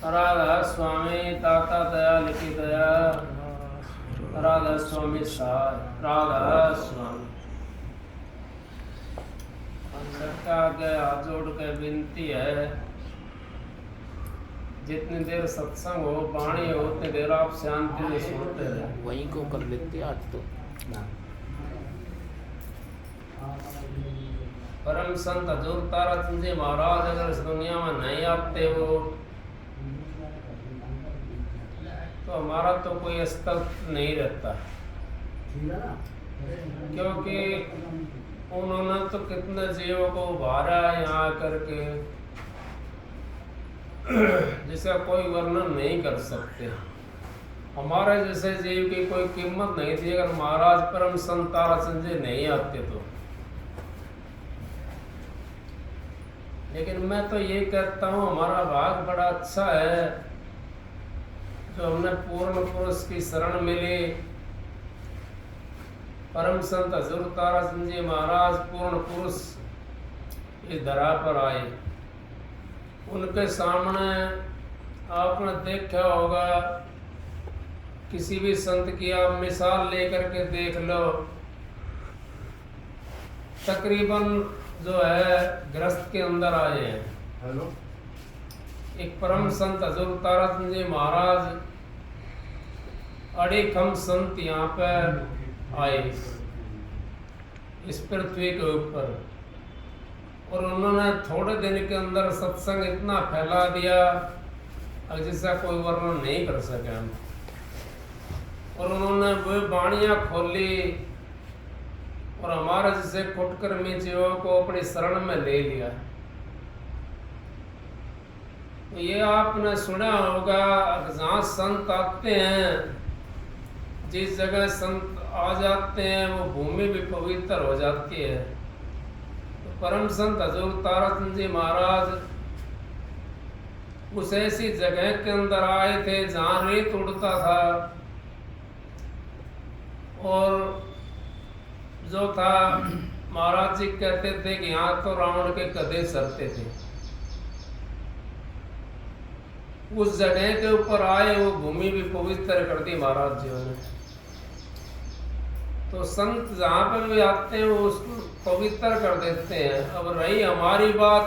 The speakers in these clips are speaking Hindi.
राधा स्वामी ताता दया लिखी दया राधा स्वामी साय राधा स्वामी सबका आगे हाथ जोड़ के विनती है, जितनी देर सत्संग हो वाणी हो उतनी देर आप शांति से सुनते रहे। वहीं को कर लेते आज तो। परम संत हजूर तारा चंद जी महाराज अगर इस दुनिया में नहीं आते हो तो हमारा तो कोई अस्तित्व नहीं रहता, क्योंकि उन्होंने तो कितने जीवों को उभारा यहाँ करके जिसका कोई वर्णन नहीं कर सकते। हमारे जैसे जीव की कोई कीमत नहीं थी अगर महाराज परम संत ताराचंद जी नहीं आते तो। लेकिन मैं तो ये कहता हूँ हमारा भाग बड़ा अच्छा है जो हमने पूर्ण पुरुष की शरण मिली। परम संत हजूर ताराचंद जी महाराज पूर्ण पुरुष इस धरा पर आए। उनके सामने आपने देखा होगा, किसी भी संत की आप मिसाल लेकर के देख लो, तकरीबन जो है गृहस्थ के अंदर आए हैं। हेलो, एक परम संत हजूर ताराचंद जी महाराज अड़ीखम संत यहाँ पर आए इस पृथ्वी के ऊपर, और उन्होंने थोड़े दिन के अंदर सत्संग इतना फैला दिया जिसका कोई वर्णन नहीं कर सके हम। और उन्होंने वो वाणियाँ खोली और हमारे जैसे कुटकर्मी जीवों को अपनी शरण में ले लिया। ये आपने सुना होगा, जहाँ संत आते हैं, जिस जगह संत आ जाते हैं वो भूमि भी पवित्र हो जाती है। तो परम संत हजूर ताराचंद जी महाराज उस ऐसी जगह के अंदर आए थे जहाँ रेत उड़ता था, और जो था महाराज जी कहते थे कि यहाँ तो रावण के कदे सरते थे। उस जगह के ऊपर आए, वो भूमि भी पवित्र कर दी महाराज जी ने। तो संत जहाँ पर भी आते हैं वो उसको पवित्र कर देते हैं। अब रही हमारी बात,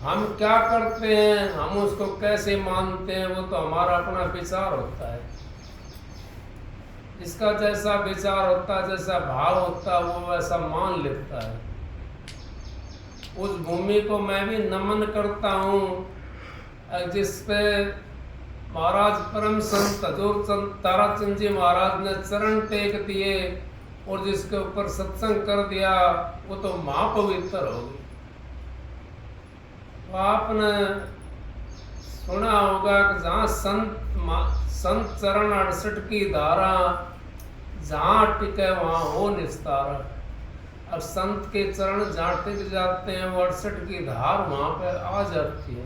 हम क्या करते हैं, हम उसको कैसे मानते हैं, वो तो हमारा अपना विचार होता है। जिसका जैसा विचार होता है, जैसा भाव होता है, वो वैसा मान लेता है। उस भूमि को मैं भी नमन करता हूँ जिस पे महाराज परम संत हजूर ताराचंद जी महाराज ने चरण टेक दिए और जिसके ऊपर सत्संग कर दिया, वो तो महापवित्र हो गई। तो आपने सुना होगा कि जहाँ संत चरण 68 की धारा जहाँ टिके वहाँ हो निस्तारा। अब संत के चरण जहाँ टिक जाते हैं वो 68 की धार वहाँ पे आ जाती है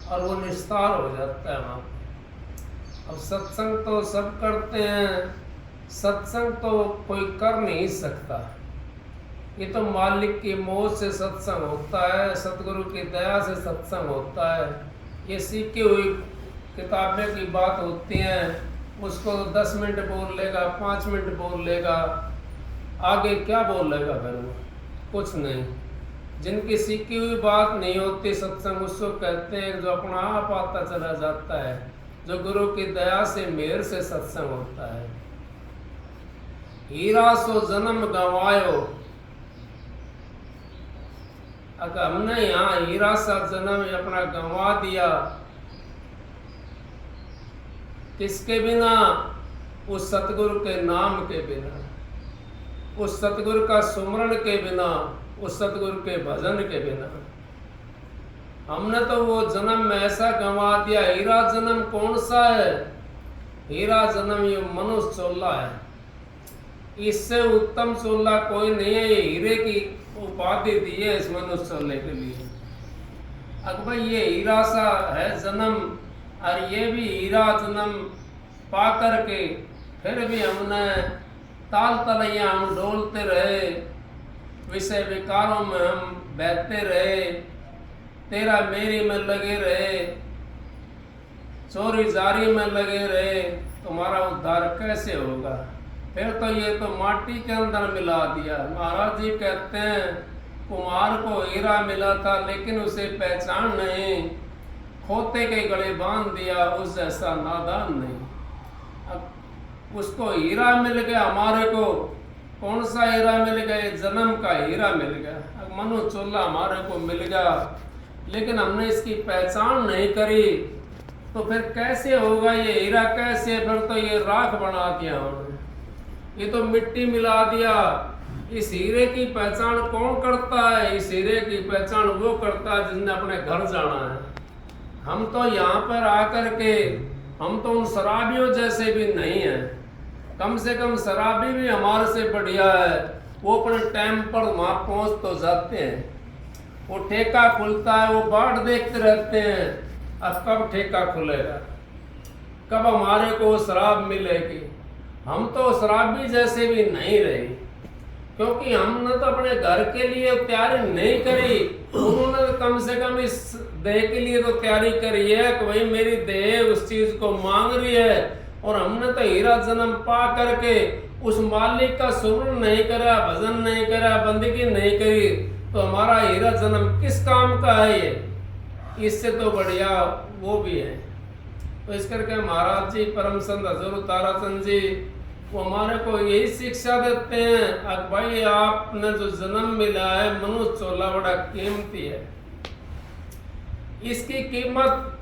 और वो निस्तार हो जाता है वहाँ पे। अब सत्संग तो सब करते हैं, सत्संग तो कोई कर नहीं सकता। ये तो मालिक की मौज से सत्संग होता है, सतगुरु की दया से सत्संग होता है। ये सीखी हुई किताबें की बात होती हैं, उसको 10 मिनट बोल लेगा, 5 मिनट बोल लेगा, आगे क्या बोल लेगा फिर वो? कुछ नहीं। जिनकी सीखी हुई बात नहीं होती सत्संग, उसको कहते हैं जो अपना आप आता चला जाता है, जो गुरु की दया से मेहर से सत्संग होता है। हीरा सो जन्म गंवायो, अगर हमने यहाँ हीरा सा जन्म अपना गंवा दिया, किसके बिना? उस सतगुरु के नाम के बिना, उस सतगुरु का सुमरण के बिना, उस सतगुरु के भजन के बिना। हमने तो वो जन्म में ऐसा गंवा दिया। हीरा जन्म कौन सा है? हीरा जन्म ये मनुष्य चोला है, इससे उत्तम चोला कोई नहीं है। ये हीरे की उपाधि दी है इस मनुष्य चोले के लिए। अब भाई ये हीरा सा है जन्म, और ये भी हीरा जन्म पा करके फिर भी हमने ताल तलैया हम डोलते रहे, विषय विकारों में हम बहते रहे, तेरा मेरी में लगे रहे, चोरी जारी में लगे रहे, तुम्हारा उद्धार कैसे होगा? फिर तो ये तो माटी के अंदर मिला दिया। महाराज जी कहते हैं कुम्हार को हीरा मिला था लेकिन उसे पहचान नहीं, खोते के गले बांध दिया, उस जैसा नादान नहीं। अब उसको हीरा मिल गया, हमारे को कौन सा हीरा मिल गया? जन्म का हीरा मिल गया। अब मनु चोला हमारे को मिल गया लेकिन हमने इसकी पहचान नहीं करी, तो फिर कैसे होगा ये हीरा? कैसे? फिर तो ये राख बना दिया उन्होंने, ये तो मिट्टी मिला दिया। इस हीरे की पहचान कौन करता है? इस हीरे की पहचान वो करता है जिसने अपने घर जाना है। हम तो यहाँ पर आकर के, हम तो उन शराबियों जैसे भी नहीं है। कम से कम शराबी भी हमारे से बढ़िया है, वो अपने टाइम पर वहाँ पहुँच तो जाते हैं। वो ठेका खुलता है, वो बाट देखते रहते हैं, अब कब ठेका खुलेगा, कब हमारे को शराब मिलेगी। हम तो शराबी जैसे भी नहीं रहे, क्योंकि हमने तो अपने घर के लिए तैयारी नहीं करी। उन्होंने तो कम से कम इस देह के लिए तो तैयारी करी है कि भाई मेरी देह उस चीज को मांग रही है, और हमने तो हीरा जन्म पा करके उस मालिक का सुमरन नहीं करा, भजन नहीं करा, बंदगी नहीं करी, तो हमारा हीरा जन्म किस काम का है? ये इससे तो बढ़िया वो भी है। तो इस करके महाराज जी, परम संत हजूर ताराचंद जी, वो हमारे को यही शिक्षा देते हैं, अब भाई आपने जो जन्म मिला है मनुष्य चोला बड़ा कीमती है, इसकी कीमत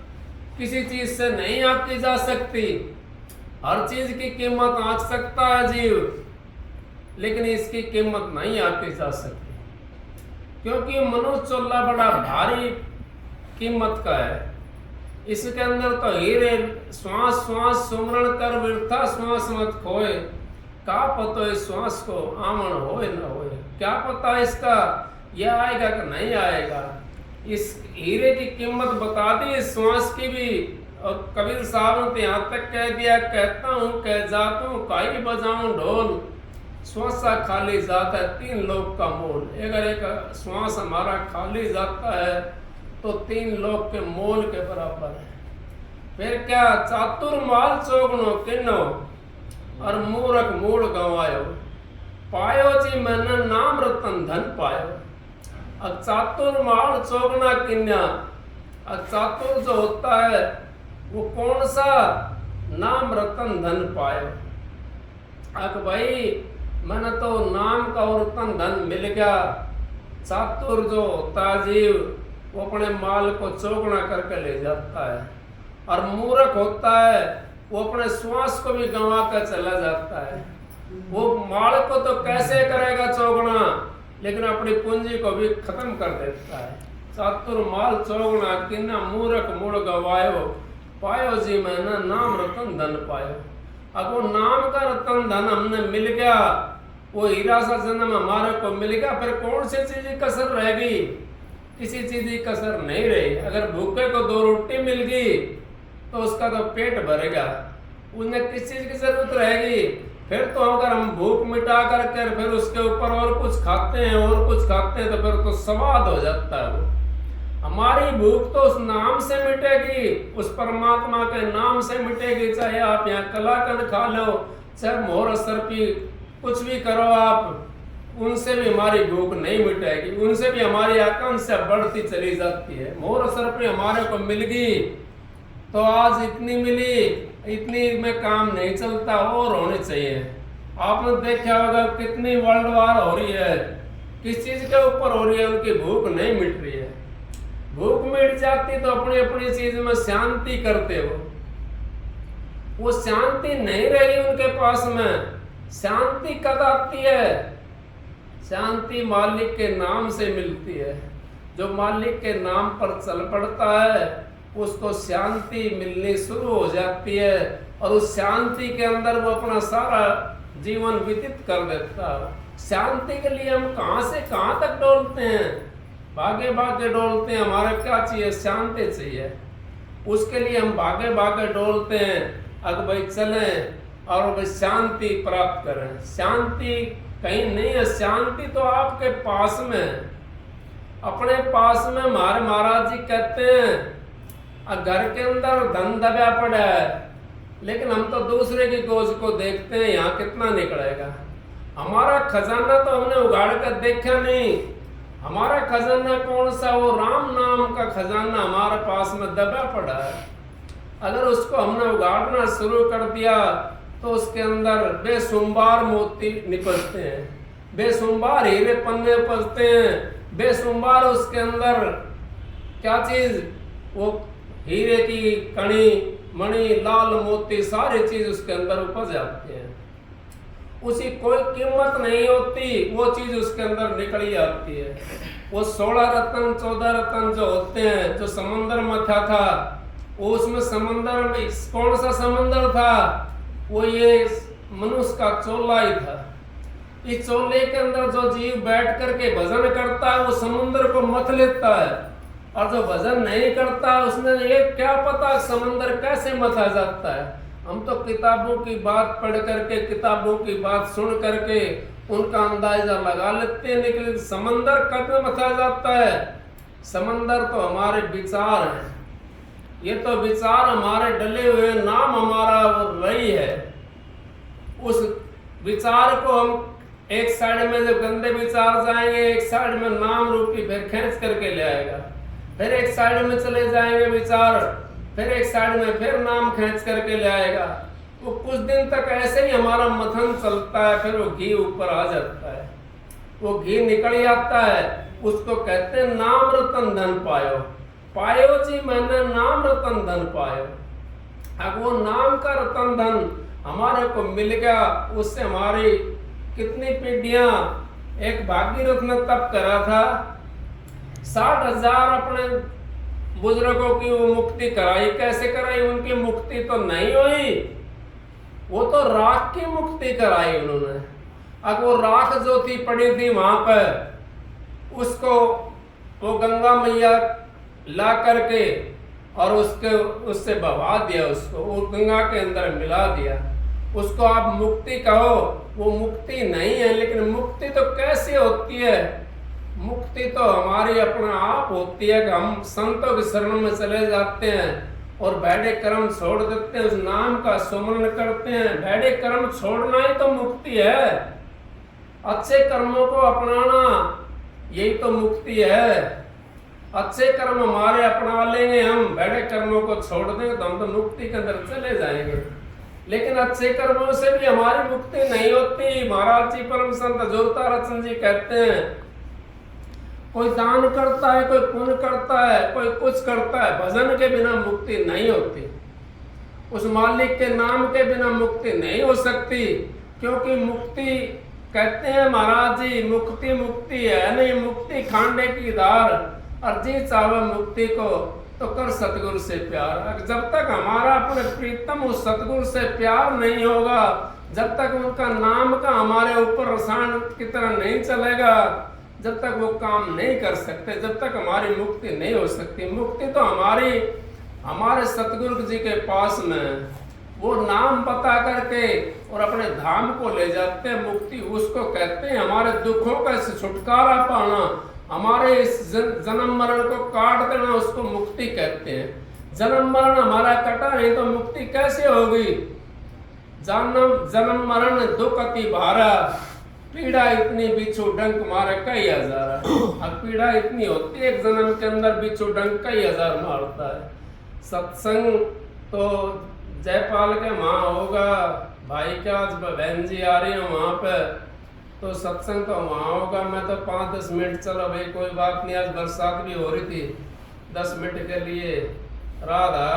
किसी चीज से नहीं आंकी जा सकती। हर चीज की कीमत आंक सकता है जीव, लेकिन इसकी कीमत नहीं आंकी जा सकती, क्योंकि मनुष्य चोला बड़ा भारी कीमत का है। इसके अंदर तो हीरे श्वास श्वास सुमरण कर व्यर्था श्वास मत खोए, का पता इस श्वास को आमन होए न होए, क्या पता इसका यह आएगा कि नहीं आएगा। इस हीरे की कीमत बता दी इस श्वास की भी, और कबीर साहब ने यहाँ तक कह दिया, कहता हूँ कह जाता हूँ काई बजाऊं ढोल, श्वासा खाली जाता है 3 लोक का मोल। अगर एक श्वास हमारा खाली जाता है तो 3 लोक के मोल के बराबर है। फिर क्या? चातुर माल चोगनो किन्नो, और मूर्ख मूड गंवायो, पायो जी मैंने नाम रतन धन पायो। अब चातुर माल चोगना किन्या, अब चातुर जो होता है वो कौन सा? नाम रतन धन पायो। अब भाई मैंने तो नाम का और रतन धन मिल गया। चातुर जो होता है जीव, वो अपने माल को चौगुना करके ले जाता है, और मूर्ख होता है वो अपने श्वास को भी गंवा कर चला जाता है। वो माल को तो कैसे करेगा चौगुना, लेकिन अपनी पूंजी को भी खत्म कर देता है। चातुर माल चौगुना किन्ना, मूर्ख मूड गवायो, पायो जी मैंने नाम रतन धन पायो। अब वो नाम का रतन धन हमने मिल गया, वो हीरा सा जन्म हमारे को मिल गया, फिर कौन सी चीज की कसर रह गई? किसी चीज की कसर नहीं रही। अगर भूखे को 2 रोटी मिल गई तो उसका तो पेट भरेगा, उन्हें किस चीज की जरूरत रहेगी? फिर तो अगर हम भूख मिटा करके फिर उसके ऊपर और कुछ खाते हैं और कुछ खाते हैं, तो फिर तो स्वाद हो जाता है। वो हमारी भूख तो उस नाम से मिटेगी, उस परमात्मा के नाम से मिटेगी। चाहे आप यहाँ कलाकंद खा लो, चाहे मोर सर्पी कुछ भी करो आप, उनसे भी हमारी भूख नहीं मिटेगी, उनसे भी हमारी आकांक्षा बढ़ती चली जाती है। मोर सर्पी हमारे को मिल गई तो आज इतनी मिली, इतनी में काम नहीं चलता, और होनी चाहिए। आपने देखा होगा कितनी वर्ल्ड वार हो रही है, किस चीज के ऊपर हो रही है? उनकी भूख नहीं मिट रही है। भूख मिट जाती तो अपनी अपनी चीज में शांति करते हो, वो शांति नहीं रही उनके पास में। शांति कब आती है? शांति मालिक के नाम से मिलती है। जो मालिक के नाम पर चल पड़ता है उसको शांति मिलनी शुरू हो जाती है, और उस शांति के अंदर वो अपना सारा जीवन व्यतीत कर देता है। शांति के लिए हम कहाँ से कहाँ तक डोलते हैं, भागे भागे डोलते हैं। हमारा क्या चाहिए? शांति चाहिए। उसके लिए हम भागे भागे डोलते हैं, अगर भाई चलें और भाई शांति प्राप्त करें। शांति कहीं नहीं है, शांति तो आपके पास में है, अपने पास में। हमारे महाराज जी कहते हैं अब घर के अंदर धन दबा पड़ा है, लेकिन हम तो दूसरे की गोज को देखते हैं, यहाँ कितना निकलेगा। हमारा खजाना तो हमने उगाड़ कर देखा नहीं। हमारा खजाना कौन सा? वो राम नाम का खजाना हमारे पास में दबा पड़ा है। अगर उसको हमने उगाड़ना शुरू कर दिया तो उसके अंदर बेशुमार मोती निकलते हैं, बेशुमार हीरे पन्ने उपजते हैं, बेशुमार उसके अंदर क्या चीज, वो हीरे की कणी मणि लाल मोती सारी चीज उसके अंदर उपज जाती है। उसी कोई कीमत नहीं होती, वो चीज उसके अंदर निकली आती है। वो 16 रत्न 14 रत्न जो होते हैं, जो समंदर में था वो उसमें समंदर में कौन सा समंदर था? वो ये मनुष्य का चोला ही था। इस चोले के अंदर जो जीव बैठ करके भजन करता है वो समुद्र को मथ लेता है, और जो भजन नहीं करता उसने ये क्या पता समंदर कैसे मथा जाता है। हम तो किताबों की बात पढ़ करके, किताबों की बात सुन करके उनका अंदाजा लगा लेते हैं, लेकिन समंदर कब मथा जाता है? समंदर तो हमारे विचार हैं। ये तो विचार हमारे डले हुए, नाम हमारा वो रही है। उस विचार को हम एक साइड में जब गंदे विचार जाएंगे, एक साइड में नाम रूपी फिर खींच करके ले आएगा, फिर एक साइड में चले जाएंगे विचार, फिर एक साइड में फिर नाम खींच करके ले आएगा। वो कुछ दिन तक ऐसे ही हमारा मथन चलता है, फिर वो घी ऊपर आ जाता है, वो घी निकल जाता है। उसको कहते हैं नाम रतन धन पायो। पायो जी मैंने नाम रतन धन पायो। अब वो नाम का रतन धन हमारे को मिल गया, उससे हमारी कितनी पीढ़ियां, एक भागीरथ ने तप करा था, 60,000 अपने बुजुर्गों की वो मुक्ति कराई। कैसे कराई? उनकी मुक्ति तो नहीं हुई, वो तो राख की मुक्ति कराई उन्होंने। अब वो राख जो थी पड़ी थी वहां पर, उसको वो गंगा मैया ला करके और उससे बहा दिया, उसको वो गंगा के अंदर मिला दिया। उसको आप मुक्ति कहो, वो मुक्ति नहीं है। लेकिन मुक्ति तो कैसे होती है? मुक्ति तो हमारी अपना आप होती है कि हम संतों की शरण में चले जाते हैं और भैड़े कर्म छोड़ देते हैं, उस नाम का सुमरण करते हैं। भैड़े कर्म छोड़ना ही तो मुक्ति है, अच्छे कर्मों को अपनाना यही तो मुक्ति है। अच्छे कर्म हमारे अपना लेंगे हम, भैड़े कर्मों को छोड़ देंगे तो हम तो मुक्ति के अंदर चले जाएंगे। लेकिन अच्छे कर्मों से भी हमारी मुक्ति नहीं होती। महाराज जी परम संत जोरतारचंद जी कहते हैं, कोई दान करता है, कोई पुण्य करता है, कोई कुछ करता है, भजन के बिना मुक्ति नहीं होती। उस मालिक के नाम के बिना मुक्ति नहीं हो सकती। क्योंकि मुक्ति कहते हैं महाराज जी, मुक्ति मुक्ति है नहीं, मुक्ति खाने की धार, और जी चाहे मुक्ति को तो कर सतगुरु से प्यार। जब तक हमारा अपने प्रीतम उस सतगुरु से प्यार नहीं होगा, जब तक उनका नाम का हमारे ऊपर रसायन की तरह नहीं चलेगा, जब तक वो काम नहीं कर सकते, जब तक हमारी मुक्ति नहीं हो सकती। मुक्ति तो हमारे सतगुरु जी के पास में वो नाम बता करके और अपने धाम को ले जाते हैं। मुक्ति उसको कहते हैं। हमारे दुखों का छुटकारा पाना, हमारे इस जन्म मरण को काट देना, उसको मुक्ति कहते हैं। जन्म मरण हमारा कटा नहीं तो मुक्ति कैसे होगी? जन्म मरण दुख अति भारा, पीड़ा इतनी बिच्छू डंक मारे कई हजार। अब पीड़ा इतनी होती है एक जन्म के अंदर, बिच्छू डंक कई हजार मारता है। सत्संग तो जयपाल के वहाँ होगा, भाई का आज बहन जी आ रही है वहाँ पे, तो सत्संग तो वहाँ होगा। मैं तो 5-10 मिनट, चलो भाई कोई बात नहीं, आज बरसात भी हो रही थी, 10 मिनट के लिए राधा।